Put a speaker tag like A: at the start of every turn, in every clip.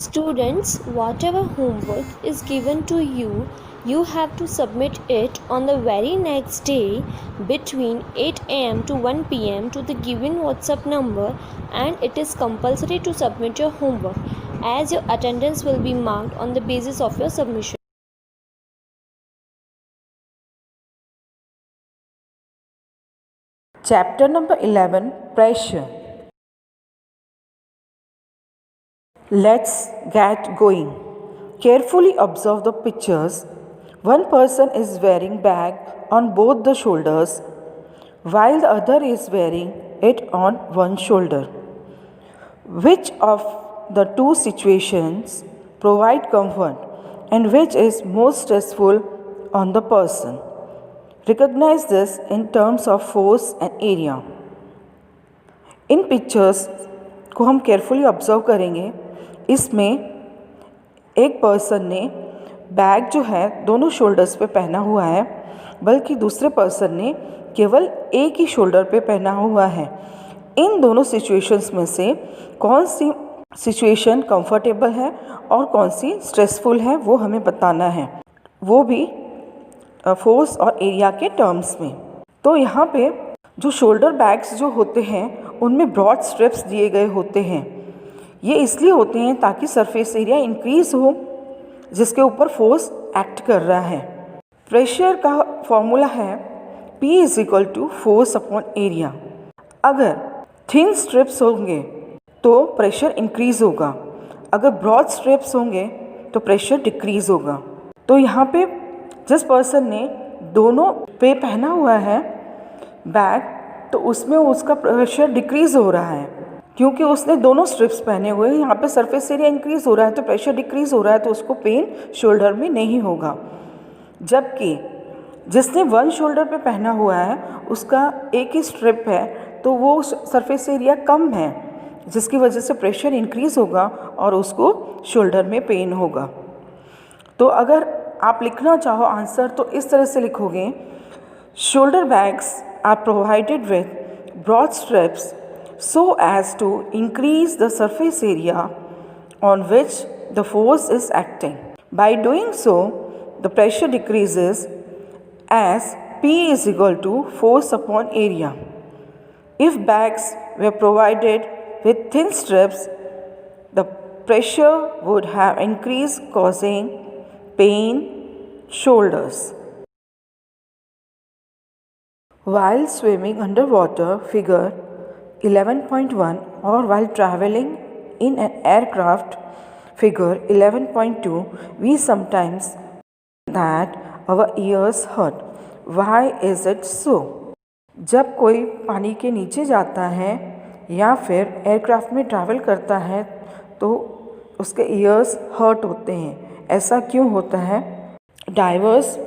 A: Students, whatever homework is given to you, you have to submit it on the very next day between 8 am to 1 pm to the given WhatsApp number, and it is compulsory to submit your homework as your attendance will be marked on the basis of your submission.
B: Chapter number 11, Pressure. Let's get going. Carefully observe the pictures. One person is wearing bag on both the shoulders while the other is wearing it on one shoulder. Which of the two situations provide comfort and which is most stressful on the person? Recognize this in terms of force and area. In pictures को हम carefully observe करेंगे. इसमें एक person ने bag जो है दोनों shoulders पे पहना हुआ है, बल्कि दूसरे पर्सन ने केवल एक ही शोल्डर पे पहना हुआ है. इन दोनों सिचुएशंस में से कौन सी सिचुएशन कंफर्टेबल है और कौन सी स्ट्रेसफुल है वो हमें बताना है, वो भी फोर्स और एरिया के टर्म्स में. तो यहाँ पे जो शोल्डर बैग्स जो होते हैं उनमें ब्रॉड स्ट्रिप्स दिए गए होते हैं. ये इसलिए होते हैं ताकि सरफेस एरिया इंक्रीज़ हो जिसके ऊपर फोर्स एक्ट कर रहा है. प्रेशर का फॉर्मूला है P = फोर्स अपॉन एरिया. अगर थिन स्ट्रिप्स होंगे तो प्रेशर इंक्रीज़ होगा, अगर ब्रॉड स्ट्रिप्स होंगे तो प्रेशर डिक्रीज़ होगा. तो यहाँ पे जिस पर्सन ने दोनों पे पहना हुआ है बैग, तो उसमें उसका प्रेशर डिक्रीज़ हो रहा है क्योंकि उसने दोनों स्ट्रिप्स पहने हुए हैं. यहाँ पे सरफेस एरिया इंक्रीज़ हो रहा है तो प्रेशर डिक्रीज़ हो रहा है, तो उसको पेन शोल्डर में नहीं होगा. जबकि जिसने वन शोल्डर पे पहना हुआ है उसका एक ही स्ट्रिप है तो वो सरफेस एरिया कम है जिसकी वजह से प्रेशर इंक्रीज़ होगा और उसको शोल्डर में पेन होगा. तो अगर आप लिखना चाहो आंसर तो इस तरह से लिखोगे, shoulder bags are provided with broad strips so as to increase the surface area on which the force is acting. By doing so, the pressure decreases as P = force upon area. If bags were provided with thin strips, the pressure would have increased, causing pain shoulders. While swimming underwater, figure 11.1, or while traveling in an aircraft, figure 11.2, we sometimes that our ears hurt. Why is it so? जब कोई पानी के नीचे जाता है या फिर aircraft में ट्रैवल करता है तो उसके ईयर्स हर्ट होते हैं. ऐसा क्यों होता है? डाइवर्स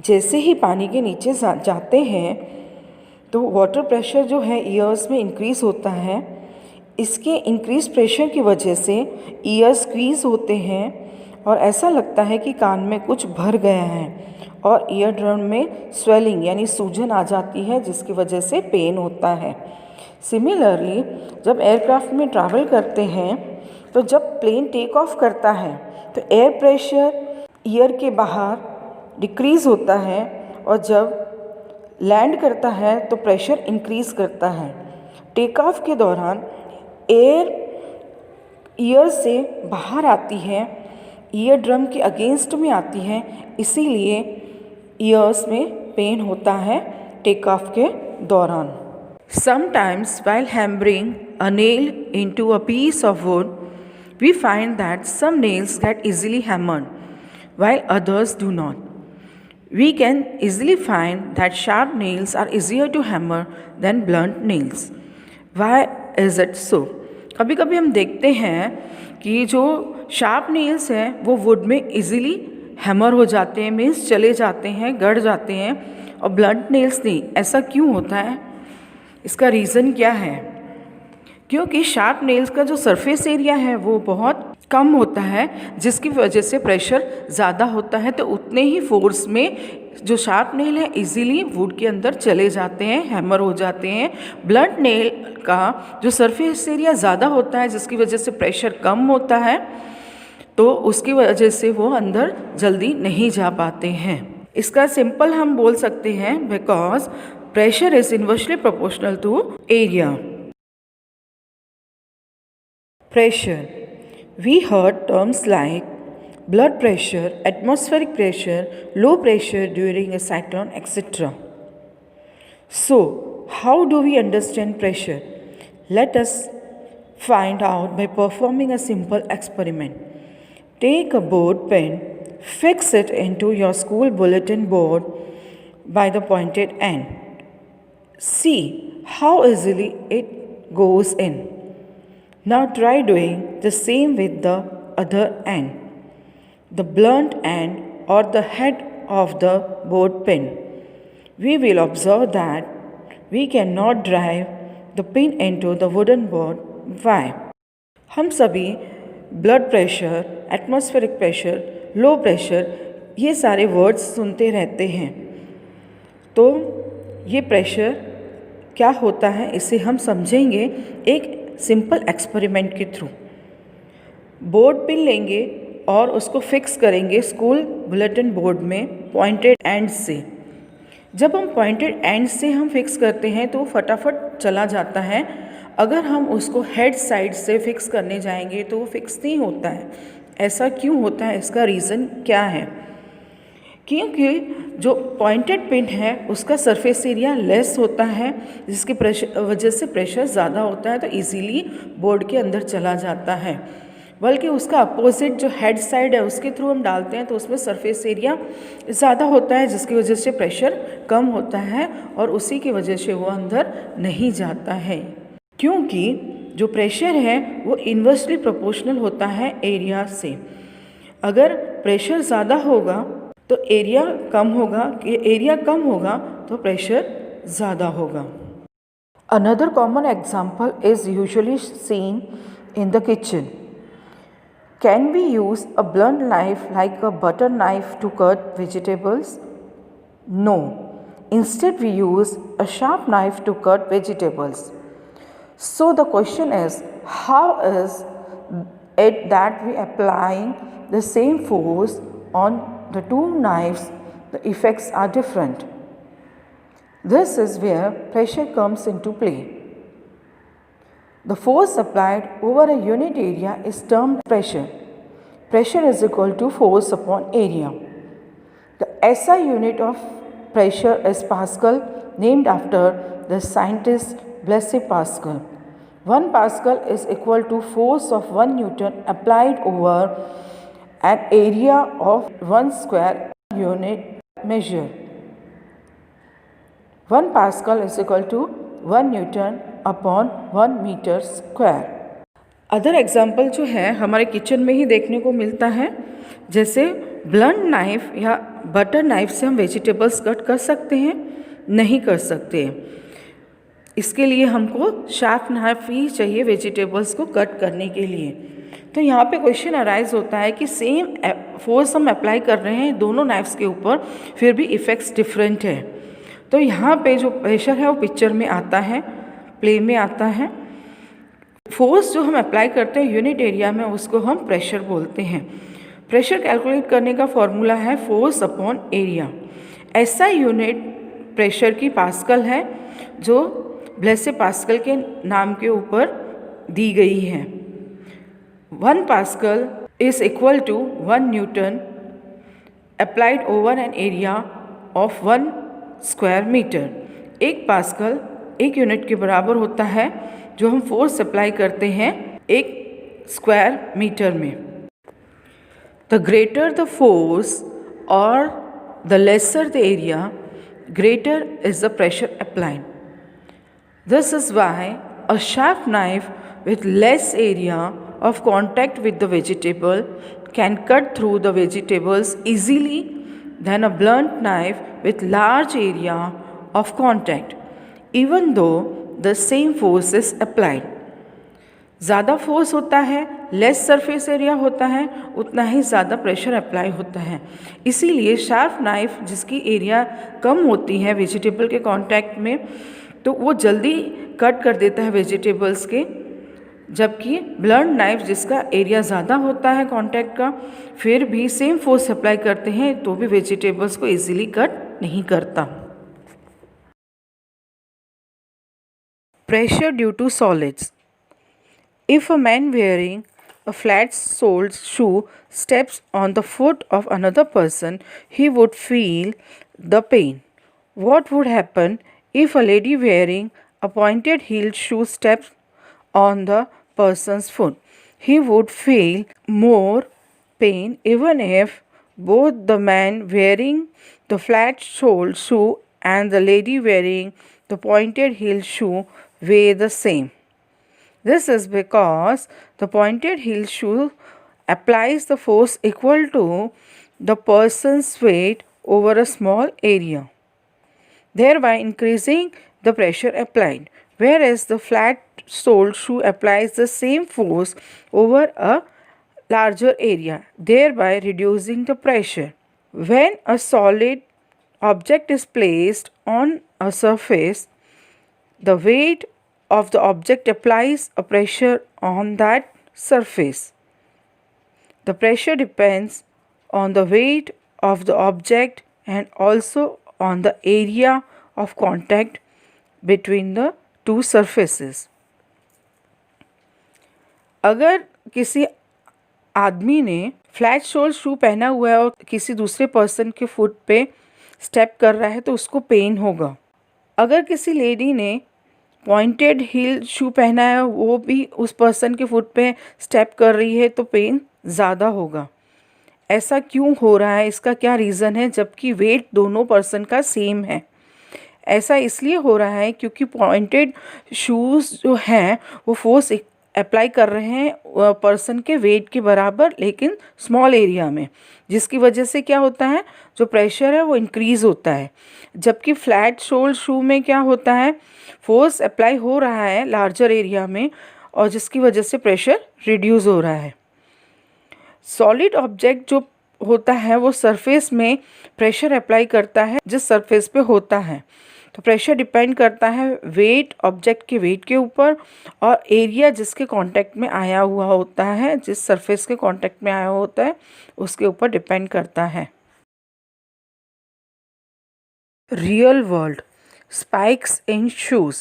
B: जैसे ही पानी के नीचे जाते हैं तो वाटर प्रेशर जो है ईयर्स में इंक्रीज़ होता है. इसके इंक्रीज प्रेशर की वजह से ईयर्स स्क्वीज़ होते हैं और ऐसा लगता है कि कान में कुछ भर गया है और ईयर ड्रम में स्वेलिंग यानी सूजन आ जाती है जिसकी वजह से पेन होता है. सिमिलरली जब एयरक्राफ्ट में ट्रैवल करते हैं तो जब प्लेन टेक ऑफ करता है तो एयर प्रेशर ईयर के बाहर डिक्रीज़ होता है और जब लैंड करता है तो प्रेशर इंक्रीज़ करता है. टेक ऑफ के दौरान एयर ईयर से बाहर आती है, ईयर ड्रम के अगेंस्ट में आती है, इसीलिए ईयर्स में पेन होता है टेक ऑफ के दौरान. Sometimes while hammering a nail into a piece of wood, we find that some nails get easily hammered while others do not. We can easily find that sharp nails are easier to hammer than blunt nails. Why is it so? कभी कभी हम देखते हैं कि जो sharp nails हैं वो would में इजीली हैमर हो जाते हैं, मीन्स चले जाते हैं, गड़ जाते हैं, और ब्लंट नेल्स नहीं. ऐसा क्यों होता है? इसका रीज़न क्या है? क्योंकि शार्प नेल्स का जो सरफेस एरिया है वो बहुत कम होता है जिसकी वजह से प्रेशर ज़्यादा होता है, तो उतने ही फोर्स में जो शार्प नेल है इजीली वुड के अंदर चले जाते हैं, हैमर हो जाते हैं. ब्लंट नेल का जो सरफेस एरिया ज़्यादा होता है जिसकी वजह से प्रेशर कम होता है, तो उसकी वजह से वो अंदर जल्दी नहीं जा पाते हैं। इसका सिंपल हम बोल सकते हैं because pressure is inversely proportional to area. Pressure. We heard terms like blood pressure, atmospheric pressure, low pressure during a cyclone, etc. So, how do we understand pressure? Let us find out by performing a simple experiment. Take a board pen, fix it into your school bulletin board by the pointed end. See how easily it goes in. Now try doing the same with the other end, the blunt end or the head of the board pin. We will observe that we cannot drive the pin into the wooden board. Why? हम सभी blood pressure, atmospheric pressure, low pressure ये सारे words सुनते रहते हैं। तो ये pressure क्या होता है इसे हम समझेंगे एक सिंपल एक्सपेरिमेंट के थ्रू। बोर्ड पिन लेंगे और उसको फिक्स करेंगे स्कूल बुलेटिन बोर्ड में पॉइंटेड एंड से। जब हम पॉइंटेड एंड से हम फिक्स करते हैं तो फटाफट चला जाता है। अगर हम उसको हेड साइड से फिक्स करने जाएंगे तो वो फिक्स नहीं होता है। ऐसा क्यों होता है, इसका रीज़न क्या है? क्योंकि जो पॉइंटेड पिन है उसका सरफेस एरिया लेस होता है, जिसकी वजह से प्रेशर ज़्यादा होता है तो इजीली बोर्ड के अंदर चला जाता है। बल्कि उसका अपोजिट जो हेड साइड है उसके थ्रू हम डालते हैं तो उसमें सरफेस एरिया ज़्यादा होता है, जिसकी वजह से प्रेशर कम होता है और उसी की वजह से वो अंदर नहीं जाता है। क्योंकि जो प्रेशर है वो इन्वर्सली प्रोपोर्शनल होता है एरिया से। अगर प्रेशर ज़्यादा होगा तो एरिया कम होगा, एरिया कम होगा तो प्रेशर ज़्यादा होगा। Another common example is usually seen in the kitchen. Can we use a blunt knife like a butter knife to cut vegetables? No. Instead, we use a sharp knife to cut vegetables. So the question is, how is it that we applying the same force on the two knives, the effects are different? This is where pressure comes into play. The force applied over a unit area is termed pressure. Pressure is equal to force upon area. The SI unit of pressure is Pascal, named after the scientist Blaise Pascal. 1 Pascal is equal to force of 1 Newton applied over an area of 1 square unit measure. 1 Pascal is equal to 1 Newton upon 1 meter square. Other example जो है हमारे kitchen में ही देखने को मिलता है, जैसे blunt knife या बटर नाइफ से हम वेजिटेबल्स कट कर सकते हैं, नहीं कर सकते। इसके लिए हमको शार्प नाइफ ही चाहिए वेजिटेबल्स को कट करने के लिए। तो यहाँ पे क्वेश्चन अराइज होता है कि सेम फोर्स हम अप्लाई कर रहे हैं दोनों नाइफ्स के ऊपर, फिर भी इफ़ेक्ट्स डिफरेंट है। तो यहाँ पे जो प्रेशर है वो पिक्चर में आता है, प्ले में आता है। फोर्स जो हम अप्लाई करते हैं यूनिट एरिया में उसको हम प्रेशर बोलते हैं। प्रेशर कैलकुलेट करने का फॉर्मूला है फोर्स अपॉन एरिया। ऐसा यूनिट प्रेशर की पास्कल है जो ब्लेसे पास्कल के नाम के ऊपर दी गई है। 1 Pascal is equal to 1 Newton applied over an area of 1 square meter. 1 pascal 1 unit के बराबर होता है जो हम फोर्स अप्लाई करते हैं 1 स्क्वायर मीटर में। The greater the force or the lesser the area, greater is the pressure applied. This is why a sharp knife with less area of contact with the vegetable can cut through the vegetables easily than a blunt knife with large area of contact, even though the same force is applied. ज़्यादा force होता है, less surface area होता है, उतना ही ज़्यादा pressure apply होता है। इसीलिए शार्प नाइफ जिसकी एरिया कम होती है वेजिटेबल के कांटेक्ट में, तो वो जल्दी कट कर देता है वेजिटेबल्स के जबकि ब्लंट नाइफ जिसका एरिया ज़्यादा होता है कांटेक्ट का, फिर भी सेम फोर्स अप्लाई करते हैं तो भी वेजिटेबल्स को इजीली कट नहीं करता। Pressure due to solids. If a man wearing a flat-soled shoe steps on the foot of another person, he would feel the pain. What would happen if a lady wearing a pointed-heeled shoe steps on the person's foot? He would feel more pain even if both the man wearing the flat-soled shoe and the lady wearing the pointed-heeled shoe weigh the same. This is because the pointed heel shoe applies the force equal to the person's weight over a small area, thereby increasing the pressure applied, whereas the flat-soled shoe applies the same force over a larger area, thereby reducing the pressure. When a solid object is placed on a surface, the weight of the object applies a pressure on that surface. The pressure depends on the weight of the object and also on the area of contact between the two surfaces. अगर किसी आदमी ने flat soul शू पहना हुआ है और किसी दूसरे पर्सन के फुट पे स्टेप कर रहा है तो उसको पेन होगा। अगर किसी लेडी ने पॉइंटेड हील शू पहना है, वो भी उस पर्सन के फुट पे स्टेप कर रही है तो पेन ज़्यादा होगा। ऐसा क्यों हो रहा है, इसका क्या रीज़न है, जबकि वेट दोनों पर्सन का सेम है? ऐसा इसलिए हो रहा है क्योंकि पॉइंटेड शूज़ जो हैं वो फोर्स अप्लाई कर रहे हैं पर्सन के वेट के बराबर लेकिन स्मॉल एरिया में, जिसकी वजह से क्या होता है, जो प्रेशर है वो इंक्रीज़ होता है। जबकि फ्लैट सोल शू में क्या होता है, फोर्स अप्लाई हो रहा है लार्जर एरिया में और जिसकी वजह से प्रेशर रिड्यूस हो रहा है। सॉलिड ऑब्जेक्ट जो होता है वो सरफेस में प्रेशर अप्लाई करता है जिस सरफेस पे होता है, तो प्रेशर डिपेंड करता है वेट, ऑब्जेक्ट के वेट के ऊपर और एरिया जिसके कांटेक्ट में आया हुआ होता है, जिस सरफेस के कांटेक्ट में आया होता है उसके ऊपर डिपेंड करता है। Real world spikes in shoes.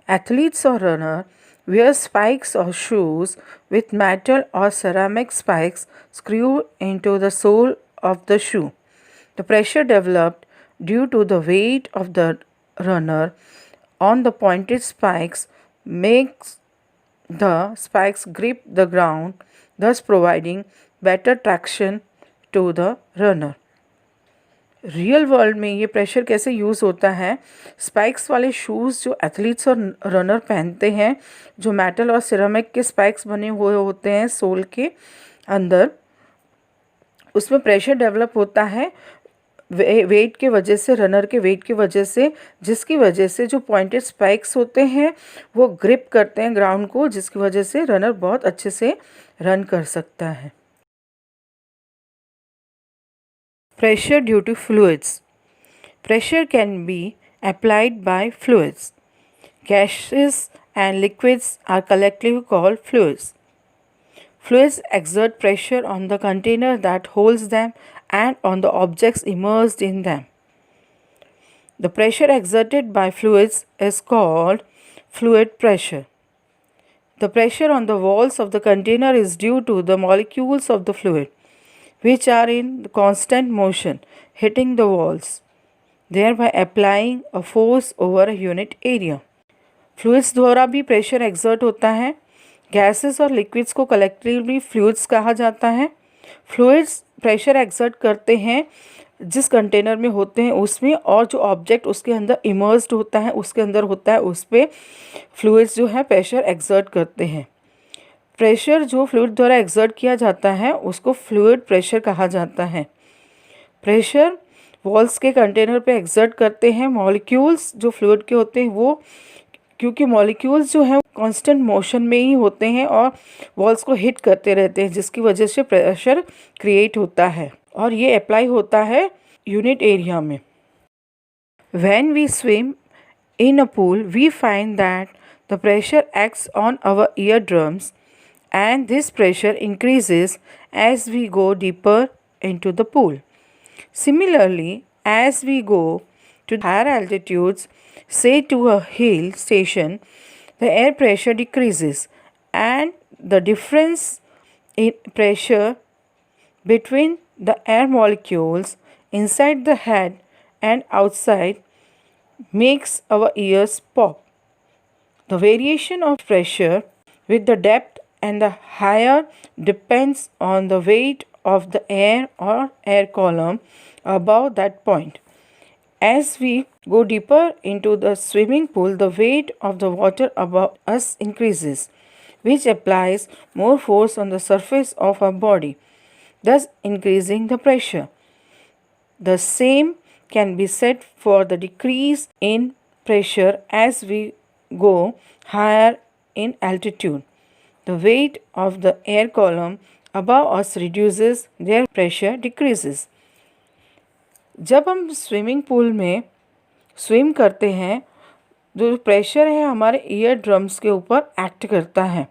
B: Athletes or runner wear spikes or shoes with metal or ceramic spikes screwed into the sole of the shoe. The pressure developed due to the weight of the runner on the pointed spikes makes the spikes grip the ground, thus providing better traction to the runner. Real world में ये pressure कैसे use होता है, spikes वाले shoes जो athletes और runner पहनते हैं, जो मेटल और सिरेमिक के स्पाइक्स बने हुए होते हैं सोल के अंदर, उसमें प्रेशर डेवलप होता है वेट के वजह से, रनर के वेट की वजह से, जिसकी वजह से जो पॉइंटेड स्पाइक्स होते हैं वो ग्रिप करते हैं ग्राउंड को, जिसकी वजह से रनर बहुत अच्छे से रन कर सकता है। Pressure due to fluids. Pressure can be applied by fluids. Gases and liquids are collectively called fluids. Fluids exert pressure on the container that holds them and on the objects immersed in them. The pressure exerted by fluids is called fluid pressure. The pressure on the walls of the container is due to the molecules of the fluid, which are in constant motion, hitting the walls, thereby applying a force over a unit area. Fluids द्वारा भी pressure exert होता है। Gases और liquids को collectively fluids कहा जाता है। Fluids pressure exert करते हैं जिस कंटेनर में होते हैं उसमें, और जो ऑब्जेक्ट उसके अंदर इमर्स्ड होता है, उसके अंदर होता है, उस पर फ्लूइड्स जो है प्रेशर एक्सर्ट करते हैं। प्रेशर जो फ्लूइड द्वारा एक्सर्ट किया जाता है उसको फ्लूइड प्रेशर कहा जाता है। प्रेशर वॉल्स के कंटेनर पे एक्सर्ट करते हैं मॉलिक्यूल्स जो फ्लूइड के होते हैं वो, क्योंकि मॉलिक्यूल्स जो हैं कांस्टेंट मोशन में ही होते हैं और वॉल्स को हिट करते रहते हैं, जिसकी वजह से प्रेशर क्रिएट होता है और ये अप्लाई होता है यूनिट एरिया में। When we swim in a pool we find that the pressure acts on our eardrums and this pressure increases as we go deeper into the pool. Similarly, as we go to higher altitudes, say to a hill station, the air pressure decreases and the difference in pressure between the air molecules inside the head and outside makes our ears pop. The variation of pressure with the depth and the higher depends on the weight of the air or air column above that point. As we go deeper into the swimming pool, the weight of the water above us increases, which applies more force on the surface of our body, thus increasing the pressure. The same can be said for the decrease in pressure as we go higher in altitude. The weight of the air column above us reduces, their pressure decreases. जब हम swimming pool में swim करते हैं, जो pressure है हमारे year drums के ऊपर एक्ट करता है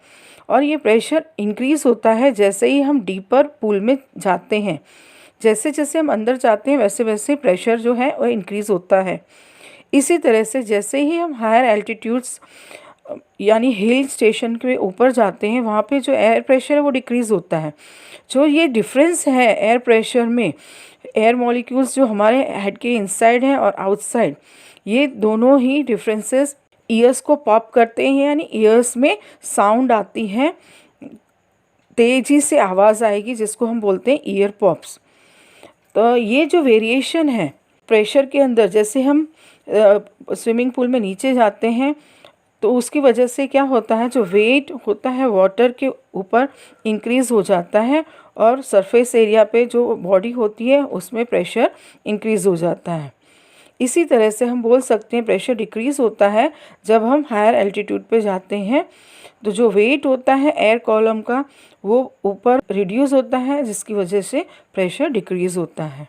B: और ये प्रेशर इंक्रीज़ होता है जैसे ही हम डीपर पूल में जाते हैं। जैसे जैसे हम अंदर जाते हैं वैसे वैसे प्रेशर जो है वो इंक्रीज़ होता है। इसी तरह से जैसे ही हम हायर एल्टीट्यूड्स यानी हिल स्टेशन के ऊपर जाते हैं, वहाँ पे जो एयर प्रेशर है वो डिक्रीज़ होता है। जो ये डिफरेंस है एयर प्रेशर में, एयर मॉलिक्यूल्स जो हमारे हेड के इनसाइड हैं और आउटसाइड, ये दोनों ही डिफरेंसेस ईयर्स को पॉप करते हैं, यानी ईयर्स में साउंड आती है, तेज़ी से आवाज़ आएगी जिसको हम बोलते हैं ईयर पॉप्स। तो ये जो वेरिएशन है प्रेशर के अंदर, जैसे हम स्विमिंग पूल में नीचे जाते हैं तो उसकी वजह से क्या होता है, जो वेट होता है वाटर के ऊपर इंक्रीज़ हो जाता है और सरफेस एरिया पे जो बॉडी होती है उसमें प्रेशर इंक्रीज़ हो जाता है। इसी तरह से हम बोल सकते हैं प्रेशर डिक्रीज़ होता है जब हम हायर एल्टीट्यूड पे जाते हैं, तो जो वेट होता है एयर कॉलम का वो ऊपर रिड्यूस होता है जिसकी वजह से प्रेशर डिक्रीज़ होता है।